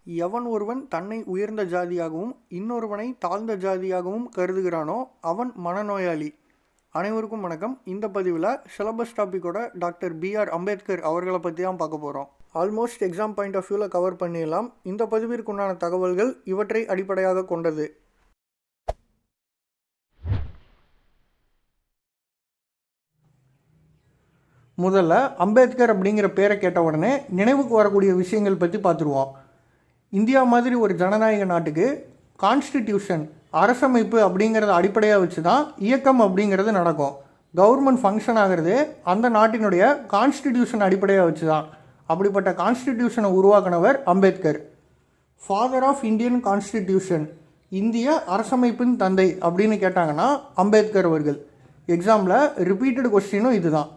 எவன் ஒருவன் தன்னை உயர்ந்த ஜாதியாகவும் இன்னொருவனை தாழ்ந்த ஜாதியாகவும் கருதுகிறானோ அவன் மனநோயாளி. அனைவருக்கும் வணக்கம். இந்த பதிவில் சிலபஸ் டாப்பிக்கோட டாக்டர் B.R. அம்பேத்கர் அவர்களை பற்றி தான் பார்க்க போகிறோம். ஆல்மோஸ்ட் எக்ஸாம் பாயிண்ட் ஆஃப் வியூவில் கவர் பண்ணிடலாம். இந்த பதிவிற்குண்டான தகவல்கள் இவற்றை அடிப்படையாக கொண்டது. முதல்ல அம்பேத்கர் அப்படிங்கிற பேரை கேட்ட உடனே நினைவுக்கு வரக்கூடிய விஷயங்கள் பற்றி பார்த்துருவோம். இந்தியா மாதிரி ஒரு ஜனநாயக நாட்டுக்கு கான்ஸ்டிடியூஷன் அரசமைப்பு அப்படிங்கிறத அடிப்படையாக வச்சு தான் இயக்கம் அப்படிங்கிறது நடக்கும். கவர்மெண்ட் ஃபங்க்ஷன் ஆகிறது அந்த நாட்டினுடைய கான்ஸ்டிடியூஷன் அடிப்படையாக வச்சு தான். அப்படிப்பட்ட கான்ஸ்டிடியூஷனை உருவாக்கினவர் Ambedkar. Father of Indian constitution, இந்திய அரசமைப்பின் தந்தை அப்படின்னு கேட்டாங்கன்னா அம்பேத்கர் அவர்கள். எக்ஸாமில் ரிப்பீட்டட் கொஸ்டினும் இதுதான்.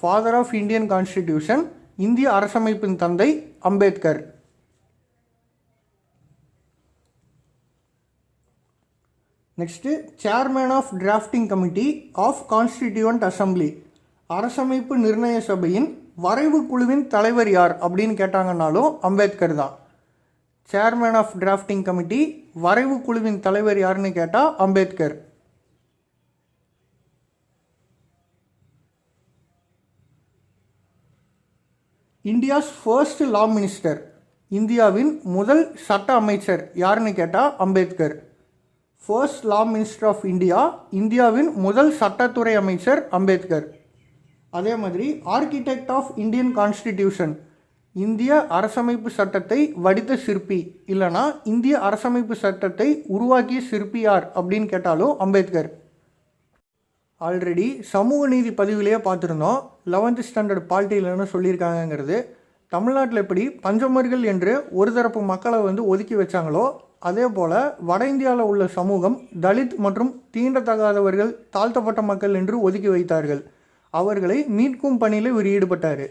ஃபாதர் ஆஃப் இந்தியன் கான்ஸ்டிடியூஷன், இந்திய அரசமைப்பின் தந்தை Ambedkar. Next chairman of drafting committee of constituent assembly, அரசமைப்பு நிர்ணய சபையின் வரைவு குழுவின் தலைவர் யார் அப்படின்னு கேட்டாங்கன்னாலும் அம்பேத்கர் தான். சேர்மேன் ஆஃப் டிராஃப்டிங் கமிட்டி, வரைவு குழுவின் தலைவர் யாருன்னு கேட்டால் Ambedkar. India's first law minister, இந்தியாவின் முதல் சட்ட அமைச்சர் யாருன்னு கேட்டால் Ambedkar. First law minister of India, இந்தியாவின் முதல் சட்டத்துறை அமைச்சர் அம்பேத்கர். அதே மாதிரி ஆர்கிடெக்ட் ஆஃப் இந்தியன் கான்ஸ்டிடியூஷன், இந்திய அரசமைப்பு சட்டத்தை வடித்த சிற்பி இல்லைனா இந்திய அரசமைப்பு சட்டத்தை உருவாக்கிய சிற்பி யார் அப்படின்னு கேட்டாலும் அம்பேத்கர். ஆல்ரெடி சமூக நீதி பதிவிலேயே பார்த்துருந்தோம். 11th standard பாலிட்டியில்னு சொல்லியிருக்காங்கங்கிறது. தமிழ்நாட்டில் எப்படி பஞ்சமர்கள் என்று ஒரு தரப்பு மக்களை ஒதுக்கி வச்சாங்களோ அதே போல் வட இந்தியாவில் உள்ள சமூகம் தலித் மற்றும் தீண்டத்தகாதவர்கள், தாழ்த்தப்பட்ட மக்கள் என்று ஒதுக்கி வைத்தார்கள். அவர்களை மீட்கும் பணியில் இவர் ஈடுபட்டார்.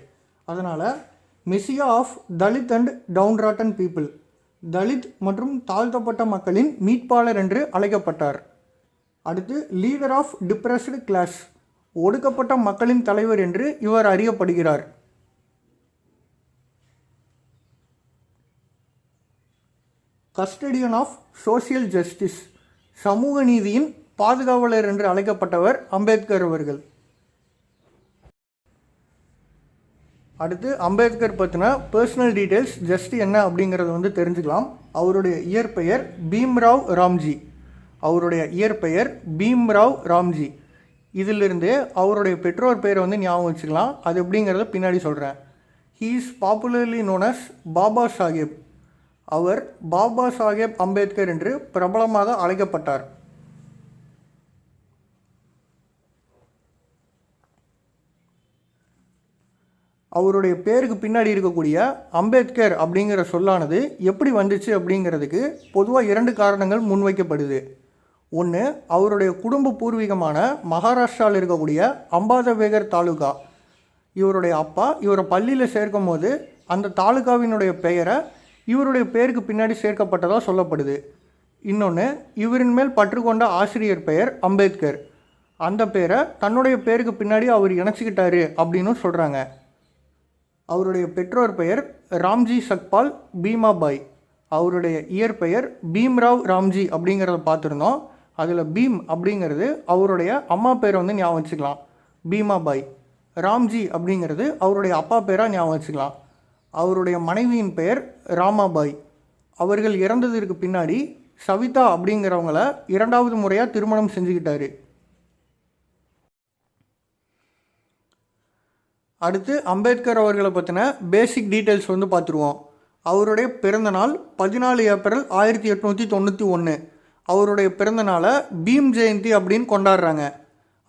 அதனால் messiah of Dalit and downtrodden people, Dalit மற்றும் தாழ்த்தப்பட்ட மக்களின் மீட்பாளர் என்று அழைக்கப்பட்டார். அடுத்து லீடர் ஆஃப் டிப்ரெஸ்டு கிளாஸ், ஒடுக்கப்பட்ட மக்களின் தலைவர் என்று இவர் அறியப்படுகிறார். கஸ்டடியன் ஆஃப் சோசியல் ஜஸ்டிஸ், சமூக நீதியின் பாதுகாவலர் என்று அழைக்கப்பட்டவர் அம்பேத்கர் அவர்கள். அடுத்து அம்பேத்கர் பற்றின பர்சனல் டீட்டெயில்ஸ் ஜஸ்ட் என்ன அப்படிங்கிறத தெரிஞ்சுக்கலாம். அவருடைய இயற்பெயர் பீம்ராவ் ராம்ஜி. அவருடைய இயற்பெயர் பீம்ராவ் ராம்ஜி. இதிலிருந்து அவருடைய பெற்றோர் பெயரை ஞாபகம் வச்சுக்கலாம். அது எப்படிங்கிறத பின்னாடி சொல்கிறேன். He is popularly known as Baba Saheb. அவர் பாபா சாஹேப் அம்பேத்கர் என்று பிரபலமாக அழைக்கப்பட்டார். அவருடைய பேருக்கு பின்னாடி இருக்கக்கூடிய அம்பேத்கர் அப்படிங்கிற சொல்லானது எப்படி வந்துச்சு அப்படிங்கிறதுக்கு பொதுவாக 2 காரணங்கள் முன்வைக்கப்படுது. ஒன்று, அவருடைய குடும்ப பூர்வீகமான மகாராஷ்டிராவில் இருக்கக்கூடிய அம்பாதவேகர் தாலுகா. இவருடைய அப்பா இவரை பள்ளியில் சேர்க்கும் போது அந்த தாலுகாவினுடைய பெயரை இவருடைய பேருக்கு பின்னாடி சேர்க்கப்பட்டதாக சொல்லப்படுது. இன்னொன்று, இவரின் மேல் பற்றுக்கொண்ட ஆசிரியர் பெயர் அம்பேத்கர். அந்த பேரை தன்னுடைய பேருக்கு பின்னாடி அவர் இணைச்சிக்கிட்டாரு அப்படின்னு சொல்கிறாங்க. அவருடைய பெற்றோர் பெயர் ராம்ஜி சக்பால் பீமாபாய். அவருடைய இயற்பெயர் பீம்ராவ் ராம்ஜி அப்படிங்கிறத பார்த்துருந்தோம். அதில் பீம் அப்படிங்கிறது அவருடைய அம்மா பேரை ஞாபகம் வச்சுக்கலாம், பீமாபாய். ராம்ஜி அப்படிங்கிறது அவருடைய அப்பா பேராக ஞாபகம் வச்சுக்கலாம். அவருடைய மனைவியின் பெயர் ராமாபாய். அவர்கள் இறந்ததற்கு பின்னாடி சவிதா அப்படிங்கிறவங்கள 2வது முறையாக திருமணம் செஞ்சுக்கிட்டாரு. அடுத்து அம்பேத்கர் அவர்களை பற்றின பேசிக் டீட்டெயில்ஸ் பார்த்துருவோம். அவருடைய பிறந்தநாள் 14 ஏப்ரல் 1891. அவருடைய பிறந்தநாளை பீம் ஜெயந்தி அப்படின்னு கொண்டாடுறாங்க.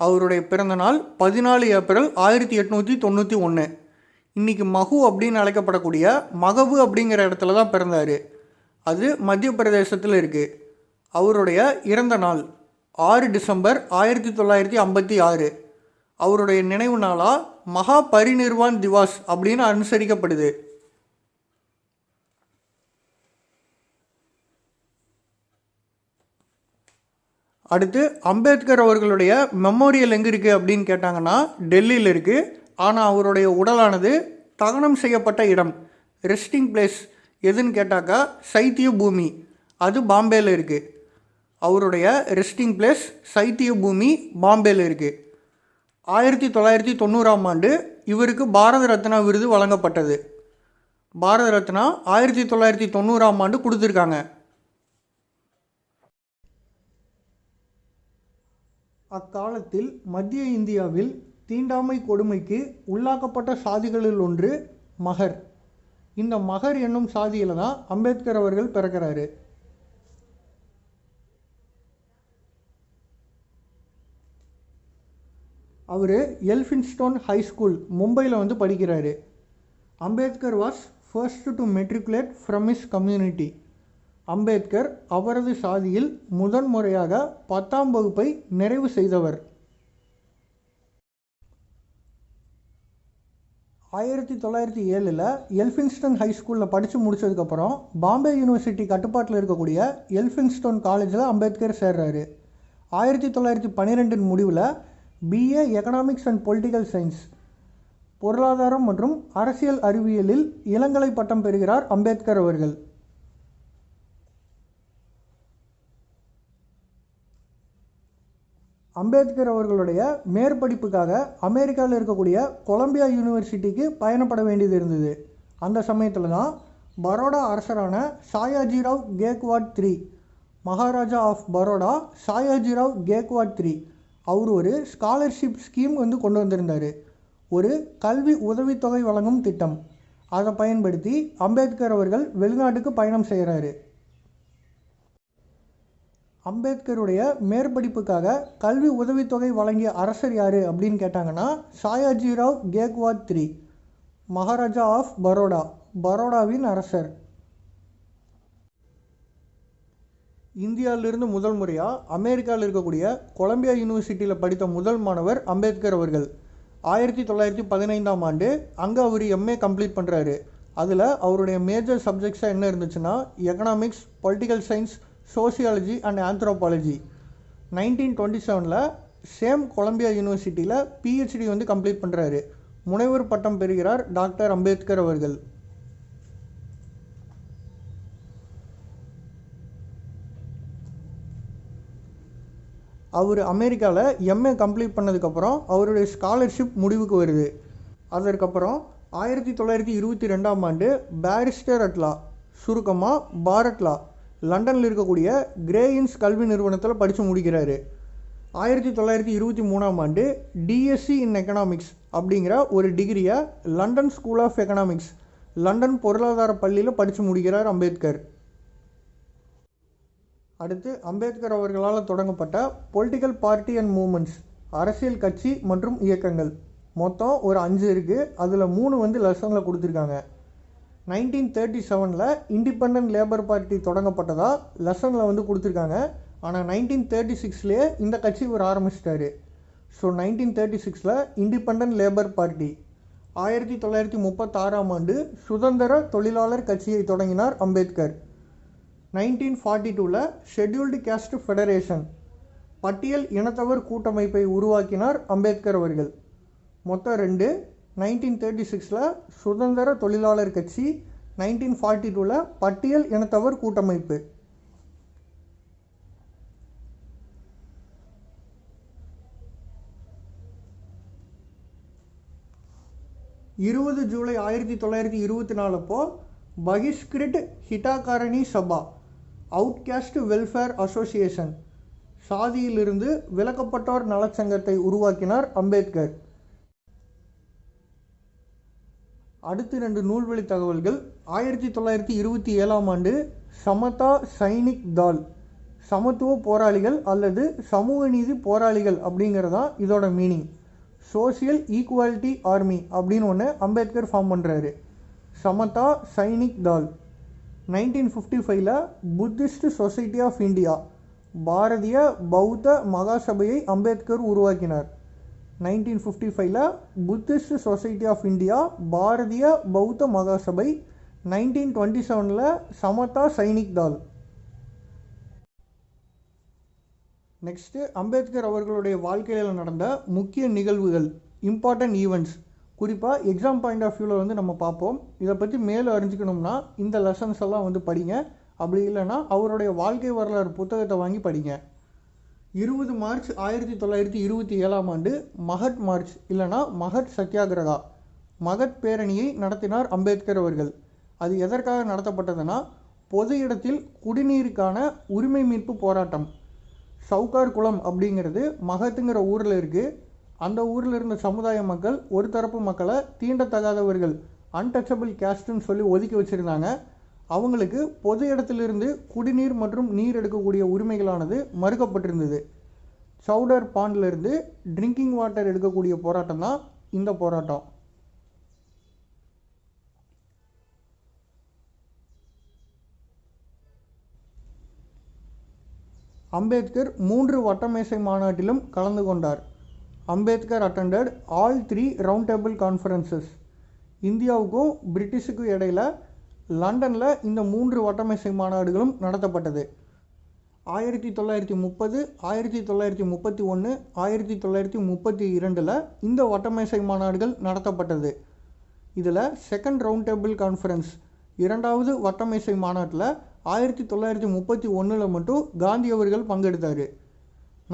அவருடைய பிறந்தநாள் 14 ஏப்ரல் 1891. இன்றைக்கி மகு அப்படின்னு அழைக்கப்படக்கூடிய மகவு அப்படிங்கிற இடத்துல தான் பிறந்தார். அது மத்திய பிரதேசத்தில் இருக்குது. அவருடைய இறந்த நாள் 6 டிசம்பர் 1956. அவருடைய நினைவு நாளாக மகா பரிநிர்வான் திவாஸ் அப்படின்னு அனுசரிக்கப்படுது. அடுத்து அம்பேத்கர் அவர்களுடைய மெமோரியல் எங்கே இருக்குது அப்படின்னு கேட்டாங்கன்னா டெல்லியில் இருக்குது. ஆனால் அவருடைய உடலானது தகனம் செய்யப்பட்ட இடம், ரெஸ்டிங் பிளேஸ், எதுன்னு கேட்டாக்கா சைத்திய பூமி, அது பாம்பேயில் இருக்குது. அவருடைய ரெஸ்டிங் பிளேஸ் சைத்திய பூமி பாம்பேயில் இருக்குது. 1990ஆம் ஆண்டு இவருக்கு பாரத ரத்னா விருது வழங்கப்பட்டது. பாரத ரத்னா 1990ஆம் ஆண்டு கொடுத்துருக்காங்க. அக்காலத்தில் மத்திய இந்தியாவில் தீண்டாமை கொடுமைக்கு உள்ளாக்கப்பட்ட சாதிகளில் ஒன்று மகர். இந்த மகர் என்னும் சாதியில் தான் அம்பேத்கர் அவர்கள் பிறக்கிறாரு. அவர் எல்ஃபின்ஸ்டோன் ஹை ஸ்கூல் மும்பையில் படிக்கிறாரு. Ambedkar was first to matriculate from his community. Ambedkar அவரது சாதியில் முதன்முறையாக 10ஆம் வகுப்பை நிறைவு செய்தவர். 1907 எல்ஃபின்ஸ்டன் ஹை ஸ்கூலில் படித்து முடித்ததுக்கப்புறம் பாம்பே யூனிவர்சிட்டி கட்டுப்பாட்டில் இருக்கக்கூடிய எல்ஃபின்ஸ்டோன் காலேஜில் அம்பேத்கர் சேர்றாரு. 1912 முடிவில் BA economics and political science, பொருளாதாரம் மற்றும் அரசியல் அறிவியலில் இளங்கலை பட்டம் பெறுகிறார் அம்பேத்கர் அவர்கள். அம்பேத்கர் அவர்களுடைய மேற்படிப்புக்காக அமெரிக்காவில் இருக்கக்கூடிய கொலம்பியா யூனிவர்சிட்டிக்கு பயணப்பட வேண்டியது இருந்தது. அந்த சமயத்தில் தான் பரோடா அரசரான Sayajirao Gaekwad III, Maharaja of Baroda Sayajirao Gaekwad III, அவர் ஒரு ஸ்காலர்ஷிப் ஸ்கீம் கொண்டு வந்திருந்தார். ஒரு கல்வி உதவித்தொகை வழங்கும் திட்டம். அதை பயன்படுத்தி அம்பேத்கர் அவர்கள் வெளிநாட்டுக்கு பயணம் செய்கிறாரு. அம்பேத்கருடைய மேற்படிப்புக்காக கல்வி உதவித்தொகை வழங்கிய அரசர் யார் அப்படின்னு கேட்டாங்கன்னா சாயாஜிராவ் கேக்வாட் III, மகாராஜா ஆஃப் பரோடா, பரோடாவின் அரசர். இந்தியாவிலிருந்து முதல் முறையாக அமெரிக்காவில் இருக்கக்கூடிய கொலம்பியா யூனிவர்சிட்டியில் படித்த முதல் மாணவர் அம்பேத்கர் அவர்கள். 1915ஆம் ஆண்டு அங்கே அவர் எம்ஏ கம்ப்ளீட் பண்ணுறாரு. அதில் அவருடைய மேஜர் சப்ஜெக்ட்ஸாக என்ன இருந்துச்சுன்னா economics, political science, sociology and anthropology. 1927 same Columbia யூனிவர்சிட்டியில் பிஹெச்டி கம்ப்ளீட் பண்ணுறாரு. முனைவர் பட்டம் பெறுகிறார் டாக்டர் அம்பேத்கர் அவர்கள். அவர் அமெரிக்காவில் எம்ஏ கம்ப்ளீட் பண்ணதுக்கப்புறம் அவருடைய ஸ்காலர்ஷிப் முடிவுக்கு வருது. அதற்கப்புறம் 1922ஆம் ஆண்டு பேரிஸ்டர் அட் லா, சுருக்கமாக பாரட் லா, லண்டனில் இருக்கக்கூடிய கிரேயின்ஸ் கல்வி நிறுவனத்தில் படித்து முடிக்கிறாரு. 1923ஆம் ஆண்டு டிஎஸ்சி இன் எக்கனாமிக்ஸ் அப்படிங்கிற ஒரு டிகிரியை London school of economics, London பொருளாதார பள்ளியில் படித்து முடிக்கிறார் அம்பேத்கர். அடுத்து அம்பேத்கர் அவர்களால் தொடங்கப்பட்ட பொலிட்டிக்கல் பார்ட்டி அண்ட் மூமெண்ட்ஸ், அரசியல் கட்சி மற்றும் இயக்கங்கள். மொத்தம் ஒரு 5 இருக்குது. அதில் 3 லெசனில் கொடுத்துருக்காங்க. 1937 இண்டிபெண்டன்ட் லேபர் பார்ட்டி தொடங்கப்பட்டதாக லெசனில் கொடுத்துருக்காங்க. ஆனால் 1936 இந்த கட்சி இவர் ஆரம்பிச்சிட்டாரு. So 1936 independent labour party. 1936ஆம் ஆண்டு சுதந்திர தொழிலாளர் கட்சியை தொடங்கினார் அம்பேத்கர். 1942 ஷெட்யூல்டு கேஸ்ட் ஃபெடரேஷன், பட்டியல் இனத்தவர் கூட்டமைப்பை உருவாக்கினார் அம்பேத்கர் அவர்கள். மொத்தம் 2. 1936 சுதந்திர தொழிலாளர் கட்சி, 1942 பட்டியல் இனத்தவர் கூட்டமைப்பு. ஜூலை 1924 அப்போ பகிஷ்கிருட் ஹிட்டாகாரணி சபா, அவுட்காஸ்ட் வெல்ஃபேர் அசோசியேஷன், சாதியிலிருந்து விலக்கப்பட்டோர் நலச்சங்கத்தை உருவாக்கினார் அம்பேத்கர். அடுத்து 2 நூல்வழி தகவல்கள். 1927ஆம் ஆண்டு சமதா சைனிக் தால், சமத்துவ போராளிகள் அல்லது சமூக நீதி போராளிகள் அப்படிங்கிறதா இதோட மீனிங். சோசியல் ஈக்குவாலிட்டி ஆர்மி அப்படின்னு ஒன்று அம்பேத்கர் ஃபார்ம் பண்ணுறாரு. Samata Sainik Dal. 1955 Buddhist society of India, Bharatiya Bauddha மகாசபையை அம்பேத்கர் உருவாக்கினார். 1955 Buddhist society of India, Bharatiya Bauddha Mahasabha. 1927 Samata Sainik Dal. Next Ambedkar அவர்களுடைய வாழ்க்கையில் நடந்த முக்கிய நிகழ்வுகள், இம்பார்ட்டன்ட் ஈவெண்ட்ஸ். குறிப்பாக எக்ஸாம் பாயிண்ட் ஆஃப் வியூவில் வந்து நம்ம பார்ப்போம். இதை பற்றி மேலும் அறிஞ்சிக்கணும்னா இந்த லெசன்ஸ் எல்லாம் வந்து படிங்க. அப்படி இல்லைன்னா அவருடைய வாழ்க்கை வரலாறு புத்தகத்தை வாங்கி படிங்க. 20 மார்ச் 1927 மகத் மார்ச் இல்லைனா மகத் சத்தியாகிரகா மகத் பேரணியை நடத்தினார் அம்பேத்கர் அவர்கள். அது எதற்காக நடத்தப்பட்டதுன்னா பொது இடத்தில் குடிநீருக்கான உரிமை மீட்பு போராட்டம். சவுகார் குளம் அப்படிங்கிறது மகத்துங்கிற ஊரில் இருக்குது. அந்த ஊரில் இருந்த சமுதாய மக்கள் ஒரு தரப்பு மக்களை தீண்டத்தகாதவர்கள் அன்டச்சபிள் கேஸ்ட்னு சொல்லி ஒதுக்கி வச்சுருந்தாங்க. அவங்களுக்கு பொது இடத்திலிருந்து குடிநீர் மற்றும் நீர் எடுக்கக்கூடிய உரிமைகளானது மறுக்கப்பட்டிருந்தது. சவுடர் பாண்டிலிருந்து ட்ரிங்கிங் வாட்டர் எடுக்கக்கூடிய போராட்டம் தான் இந்த போராட்டம். அம்பேத்கர் 3 வட்டமேசை மாநாட்டிலும் கலந்து கொண்டார். Ambedkar attended all 3 round table conferences. இந்தியாவுக்கும் பிரிட்டிஷுக்கும் இடையில் லண்டனில் இந்த 3 வட்டமேசை மாநாடுகளும் நடத்தப்பட்டது. 1930, 1931, 1932 இந்த வட்டமேசை மாநாடுகள் நடத்தப்பட்டது. இதில் செகண்ட் ரவுண்ட் டேபிள் கான்ஃபரன்ஸ் 2வது வட்டமேசை மாநாட்டில் 1931 மட்டும் காந்தி அவர்கள் பங்கெடுத்தார்.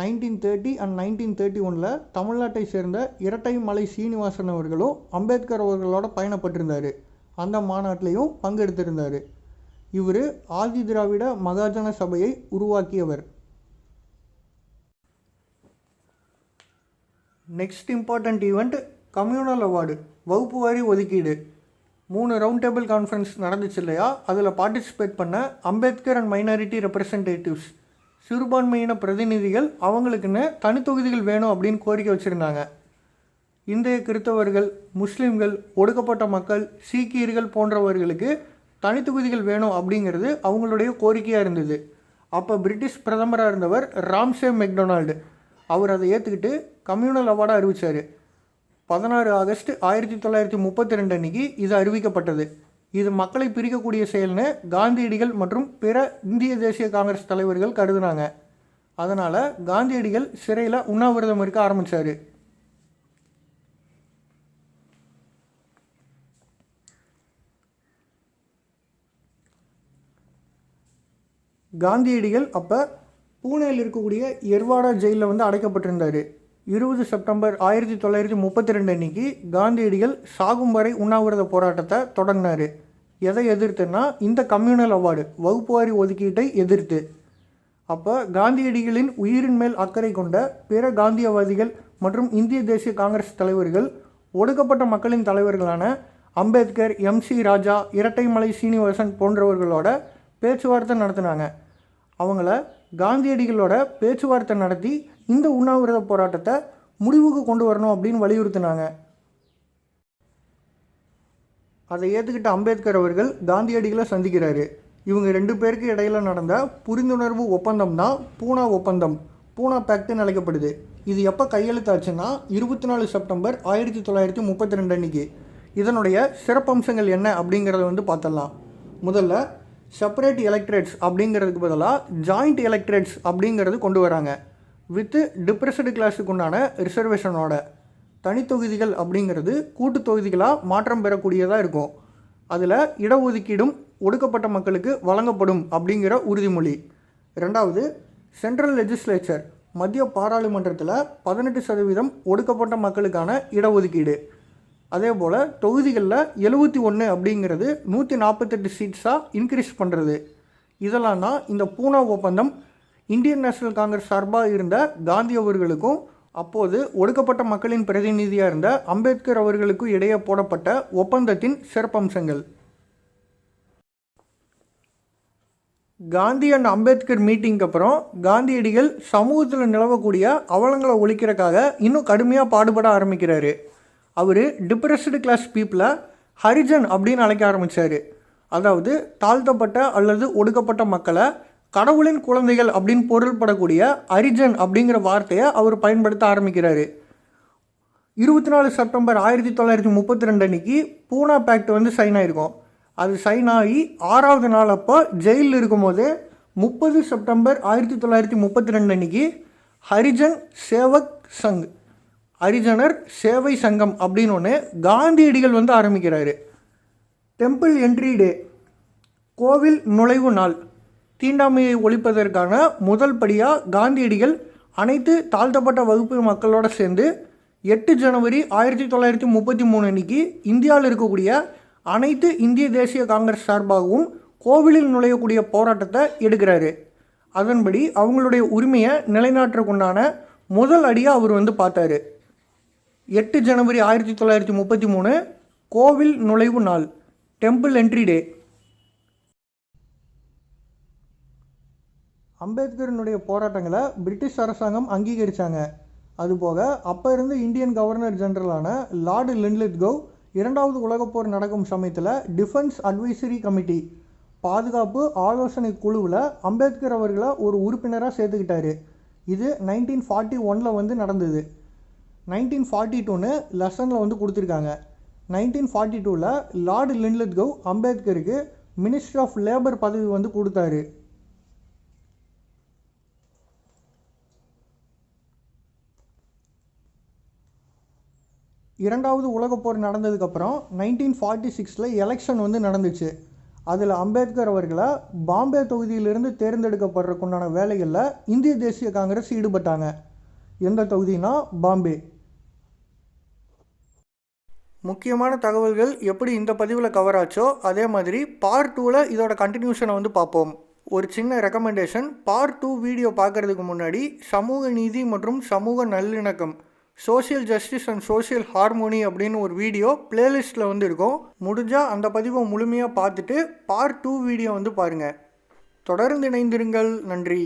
1930 and 1931 தமிழ்நாட்டை சேர்ந்த இரட்டை மலை சீனிவாசன் அவர்களும் அம்பேத்கர் அவர்களோட பயணப்பட்டிருந்தார். அந்த மாநாட்டிலையும் பங்கெடுத்திருந்தார். இவர் ஆதி திராவிட மகாஜன சபையை உருவாக்கியவர். Next important event communal award, வகுப்பு வாரி ஒதுக்கீடு. 3 ரவுண்ட் டேபிள் கான்ஃபரன்ஸ் நடந்துச்சு இல்லையா, அதில் பார்ட்டிசிபேட் பண்ண அம்பேத்கர் அண்ட் மைனாரிட்டி ரெப்ரசன்டேட்டிவ்ஸ் சிறுபான்மையின பிரதிநிதிகள் அவங்களுக்குன்னு தனித்தொகுதிகள் வேணும் அப்படின்னு கோரிக்கை வச்சுருந்தாங்க. இந்திய கிறிஸ்தவர்கள், முஸ்லீம்கள், ஒடுக்கப்பட்ட மக்கள், சீக்கியர்கள் போன்றவர்களுக்கு தனித்தொகுதிகள் வேணும் அப்படிங்கிறது அவங்களுடைய கோரிக்கையாக இருந்தது. அப்போ பிரிட்டிஷ் பிரதமராக இருந்தவர் ராம்சே மெக்டொனால்டு அவர் அதை ஏற்றுக்கிட்டு கம்யூனல் அவார்டாக அறிவித்தார். 16 ஆகஸ்ட் 1932 அன்னைக்கு இது அறிவிக்கப்பட்டது. இது மக்களை பிரிக்கக்கூடிய செயல்னு காந்தியடிகள் மற்றும் பிற இந்திய தேசிய காங்கிரஸ் தலைவர்கள் கருதுனாங்க. அதனால் காந்தியடிகள் சிறையில் உண்ணாவிரதம் இருக்க ஆரம்பித்தார். காந்தியடிகள் அப்போ பூனேயில் இருக்கக்கூடிய எர்வாடா ஜெயிலில் வந்து அடைக்கப்பட்டிருந்தார். 20 செப்டம்பர் 1932 அன்னைக்கு காந்தியடிகள் சாகும் வரை உண்ணாவிரத போராட்டத்தை தொடங்கினார். எதை எதிர்த்துன்னா இந்த கம்யூனல் அவார்டு, வகுப்புவாரி ஒதுக்கீட்டை எதிர்த்து. அப்போ காந்தியடிகளின் உயிரின் மேல் அக்கறை கொண்ட பிற காந்தியவாதிகள் மற்றும் இந்திய தேசிய காங்கிரஸ் தலைவர்கள் ஒடுக்கப்பட்ட மக்களின் தலைவர்களான அம்பேத்கர், MC ராஜா, இரட்டைமலை சீனிவாசன் போன்றவர்களோட பேச்சுவார்த்தை நடத்தினாங்க. அவங்கள காந்தியடிகளோட பேச்சுவார்த்தை நடத்தி இந்த உண்ணாவிரத போராட்டத்தை முடிவுக்கு கொண்டு வரணும் அப்படின்னு வலியுறுத்தினாங்க. அதை ஏற்றுக்கிட்ட அம்பேத்கர் அவர்கள் காந்தியடிகளை சந்திக்கிறாரு. இவங்க 2 பேருக்கு இடையில நடந்த புரிந்துணர்வு ஒப்பந்தம் தான் பூனா ஒப்பந்தம், பூனா பேக்ட்னு அழைக்கப்படுது. இது எப்போ கையெழுத்தாச்சுன்னா 24 செப்டம்பர் 1932 அன்னைக்கு. இதனுடைய சிறப்பம்சங்கள் என்ன அப்படிங்கிறத வந்து பார்த்துடலாம். முதல்ல செப்பரேட் எலக்ட்ரேட்ஸ் அப்படிங்கிறதுக்கு பதிலாக ஜாயிண்ட் எலக்ட்ரேட்ஸ் அப்படிங்கிறது கொண்டு வராங்க. வித்து டிப்ரெஸ்டு கிளாஸுக்கு உண்டான ரிசர்வேஷனோட. தனித்தொகுதிகள் அப்படிங்கிறது கூட்டு தொகுதிகளாக மாற்றம் பெறக்கூடியதாக இருக்கும். அதில் இடஒதுக்கீடும் ஒடுக்கப்பட்ட மக்களுக்கு வழங்கப்படும் அப்படிங்கிற உறுதிமொழி. 2வது சென்ட்ரல் லெஜிஸ்லேச்சர், மத்திய பாராளுமன்றத்தில் 18% ஒடுக்கப்பட்ட மக்களுக்கான இடஒதுக்கீடு. அதே போல் தொகுதிகளில் 71 அப்படிங்கிறது 148 சீட்ஸாக இன்க்ரீஸ் பண்ணுறது. இதெல்லாம் தான் இந்த பூனா ஒப்பந்தம் இந்தியன் நேஷனல் காங்கிரஸ் சார்பாக இருந்த காந்தி அவர்களுக்கும் அப்போது ஒடுக்கப்பட்ட மக்களின் பிரதிநிதியாக இருந்த அம்பேத்கர் அவர்களுக்கும் இடையே போடப்பட்ட ஒப்பந்தத்தின் சிறப்பம்சங்கள். காந்தி அண்ட் அம்பேத்கர் மீட்டிங்க்கு அப்புறம் காந்தியடிகள் சமூகத்தில் நிலவக்கூடிய அவலங்களை ஒழிக்கிறதுக்காக இன்னும் கடுமையாக பாடுபட ஆரம்பிக்கிறாரு. அவர் டிப்ரெஸ்டு கிளாஸ் பீப்புளை ஹரிஜன் அப்படின்னு அழைக்க ஆரம்பித்தார். அதாவது தாழ்த்தப்பட்ட அல்லது ஒடுக்கப்பட்ட மக்களை கடவுளின் குழந்தைகள் அப்படின்னு பொருள்படக்கூடிய ஹரிஜன் அப்படிங்கிற வார்த்தையை அவர் பயன்படுத்த ஆரம்பிக்கிறாரு. 24 செப்டம்பர் 1932 அன்னைக்கு பூனா பேக்ட் வந்து சைன் ஆகிருக்கும். அது சைன் ஆகி 6வது நாள் அப்போ ஜெயிலில் இருக்கும்போது 30 செப்டம்பர் 1932 அன்னைக்கு ஹரிஜன் சேவக் சங் ஹரிஜனர் சேவை சங்கம் அப்படின்னு ஒன்று காந்தியடிகள் வந்து ஆரம்பிக்கிறாரு. டெம்பிள் என்ட்ரி டே, கோவில் நுழைவு நாள், தீண்டாமையை ஒழிப்பதற்கான முதல் படியாக காந்தியடிகள் அனைத்து தாழ்த்தப்பட்ட வகுப்பு மக்களோடு சேர்ந்து 8 ஜனவரி 1933 அன்னைக்கு இந்தியாவில் இருக்கக்கூடிய அனைத்து இந்திய தேசிய காங்கிரஸ் சார்பாகவும் கோவிலில் நுழையக்கூடிய போராட்டத்தை எடுக்கிறாரு. அதன்படி அவங்களுடைய உரிமையை நிலைநாட்டுறதுக்குண்டான முதல் அடியாக அவர் வந்து பார்த்தாரு. 8 ஜனவரி 1933 கோவில் நுழைவு நாள், டெம்பிள் என்ட்ரி டே. அம்பேத்கரனுடைய போராட்டங்களை பிரிட்டிஷ் அரசாங்கம் அங்கீகரித்தாங்க. அதுபோக அப்போ இருந்த இந்தியன் கவர்னர் ஜெனரலான லார்டு லின்லித்கோ 2வது உலகப்போர் நடக்கும் சமயத்தில் டிஃபென்ஸ் அட்வைசரி கமிட்டி, பாதுகாப்பு ஆலோசனை குழுவில் அம்பேத்கர் அவர்களை ஒரு உறுப்பினராக சேர்த்துக்கிட்டாரு. இது 1941 வந்து நடந்தது. 1942 லெசனில் வந்து கொடுத்துருக்காங்க. 1942 லார்டு லின்லித்கோ அம்பேத்கருக்கு மினிஸ்டர் ஆஃப் லேபர் பதவி வந்து கொடுத்தாரு. இரண்டாவது உலகப்போர் நடந்ததுக்கப்புறம் 1946 எலெக்ஷன் வந்து நடந்துச்சு. அதில் அம்பேத்கர் அவர்களை பாம்பே தொகுதியிலிருந்து தேர்ந்தெடுக்கப்படுறதுக்குண்டான வேலைகளில் இந்திய தேசிய காங்கிரஸ் ஈடுபட்டாங்க. எந்த தொகுதினா பாம்பே. முக்கியமான தகவல்கள் எப்படி இந்த பதிவில் கவர் ஆச்சோ அதே மாதிரி பார்ட் 2ல் இதோட கண்டினியூஷனை வந்து பார்ப்போம். ஒரு சின்ன ரெக்கமெண்டேஷன், பார்ட் 2 வீடியோ பார்க்குறதுக்கு முன்னாடி சமூக நீதி மற்றும் சமூக நல்லிணக்கம், social justice and social harmony அப்படின்னு ஒரு வீடியோ பிளேலிஸ்ட்டில் வந்து இருக்கும். முடிஞ்சால் அந்த பதிவை முழுமையாக பார்த்துட்டு பார்ட் 2 வீடியோ வந்து பாருங்கள். தொடர்ந்து இணைந்திருங்கள். நன்றி.